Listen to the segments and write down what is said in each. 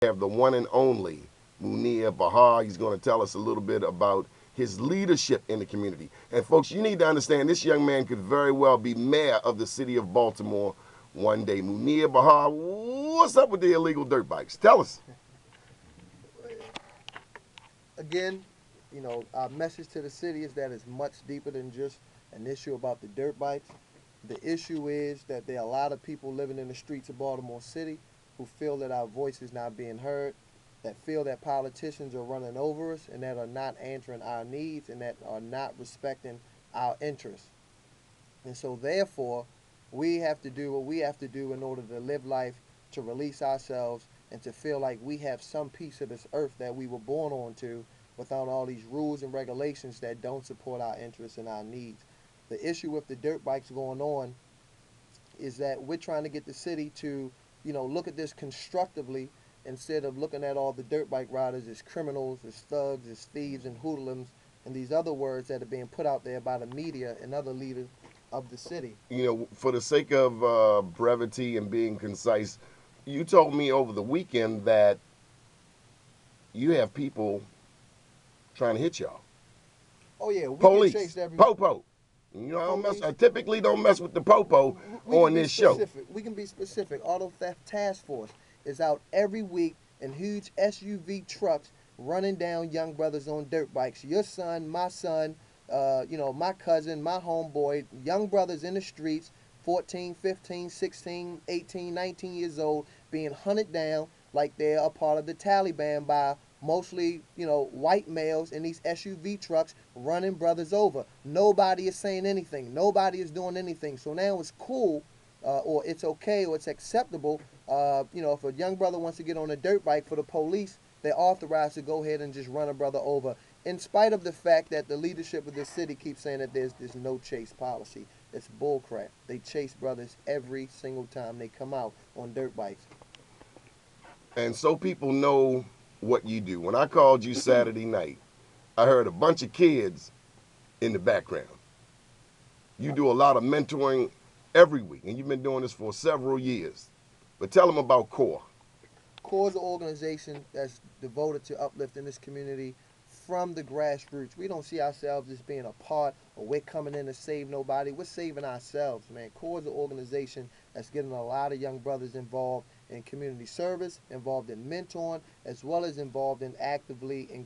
have the one and only Munir Bahar. He's going to tell us a little bit about his leadership in the community. And folks, you need to understand this young man could very well be mayor of the city of Baltimore one day. Munir Bahar, what's up with the illegal dirt bikes? Tell us. Again, our message to the city is that it's much deeper than just an issue about the dirt bikes. The issue is that there are a lot of people living in the streets of Baltimore City who feel that our voice is not being heard, that feel that politicians are running over us and that are not answering our needs and that are not respecting our interests. And so, therefore, we have to do what we have to do in order to live life, to release ourselves, and to feel like we have some piece of this earth that we were born onto without all these rules and regulations that don't support our interests and our needs. The issue with the dirt bikes going on is that we're trying to get the city to, look at this constructively instead of looking at all the dirt bike riders as criminals, as thugs, as thieves, and hoodlums, and these other words that are being put out there by the media and other leaders of the city. For the sake of brevity and being concise, you told me over the weekend that you have people trying to hit y'all. Oh yeah, we Police, get chased every popo. I typically don't mess with the popo on this show. We can be specific. Auto Theft Task Force is out every week in huge SUV trucks running down young brothers on dirt bikes. Your son, my son, my cousin, my homeboy, young brothers in the streets, 14, 15, 16, 18, 19 years old, being hunted down like they're a part of the Taliban by mostly, white males in these SUV trucks running brothers over. Nobody is saying anything. Nobody is doing anything. So now it's cool, or it's okay, or it's acceptable. If a young brother wants to get on a dirt bike for the police, they're authorized to go ahead and just run a brother over, in spite of the fact that the leadership of this city keeps saying that there's this no chase policy. It's bullcrap. They chase brothers every single time they come out on dirt bikes. And so people know what you do. When I called you Saturday night, I heard a bunch of kids in the background. You do a lot of mentoring every week, and you've been doing this for several years. But tell them about CORE. CORE is an organization that's devoted to uplifting this community from the grassroots. We don't see ourselves as being a part or we're coming in to save nobody. We're saving ourselves, man. CORE is an organization that's getting a lot of young brothers involved in community service, involved in mentoring, as well as involved in actively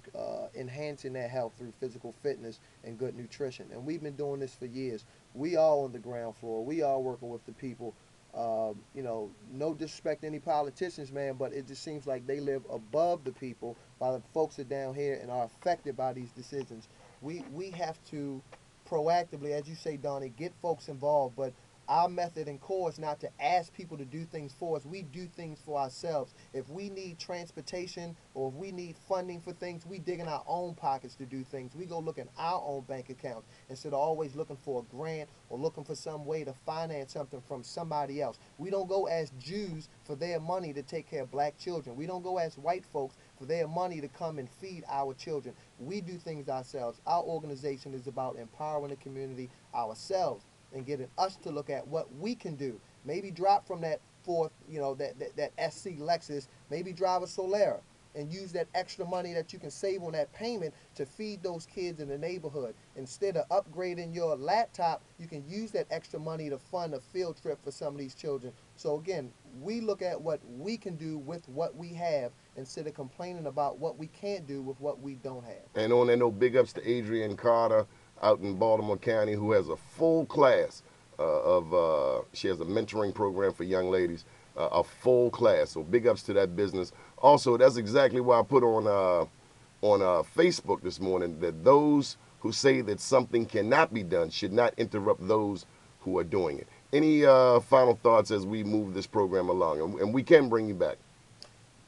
enhancing their health through physical fitness and good nutrition. And we've been doing this for years. We are on the ground floor. We are working with the people. No disrespect to any politicians, man, but it just seems like they live above the people while the folks are down here and are affected by these decisions. We have to proactively, as you say, Donnie, get folks involved, but our method in CORE is not to ask people to do things for us. We do things for ourselves. If we need transportation or if we need funding for things, we dig in our own pockets to do things. We go look in our own bank accounts instead of always looking for a grant or looking for some way to finance something from somebody else. We don't go ask Jews for their money to take care of black children. We don't go ask white folks for their money to come and feed our children. We do things ourselves. Our organization is about empowering the community ourselves and getting us to look at what we can do. Maybe drop from that fourth, that SC Lexus, maybe drive a Solera and use that extra money that you can save on that payment to feed those kids in the neighborhood. Instead of upgrading your laptop, you can use that extra money to fund a field trip for some of these children. So again, we look at what we can do with what we have instead of complaining about what we can't do with what we don't have. And on that note, big ups to Adrian Carter out in Baltimore County, who has a full class she has a mentoring program for young ladies, a full class. So big ups to that business. Also, that's exactly why I put on Facebook this morning that those who say that something cannot be done should not interrupt those who are doing it. Any final thoughts as we move this program along? And we can bring you back.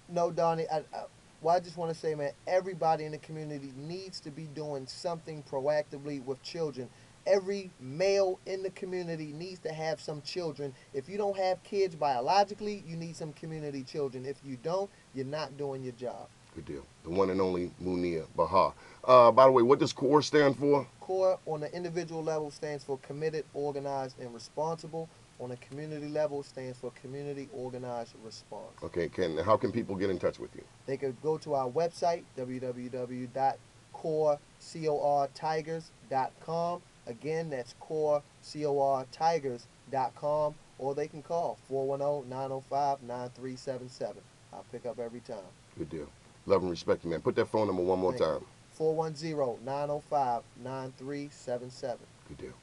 No, Donnie, I just want to say, man, everybody in the community needs to be doing something proactively with children. Every male in the community needs to have some children. If you don't have kids biologically, you need some community children. If you don't, you're not doing your job. Good deal. The one and only Munir Bahar. By the way, what does CORE stand for? CORE on the individual level stands for committed, organized, and responsible. On a community level, it stands for Community Organized Response. Okay, how can people get in touch with you? They could go to our website, www.corecortigers.com. Again, that's corecortigers.com. Or they can call 410-905-9377. I'll pick up every time. Good deal. Love and respect you, man. Put that phone number one more Thank time. you. 410-905-9377. Good deal.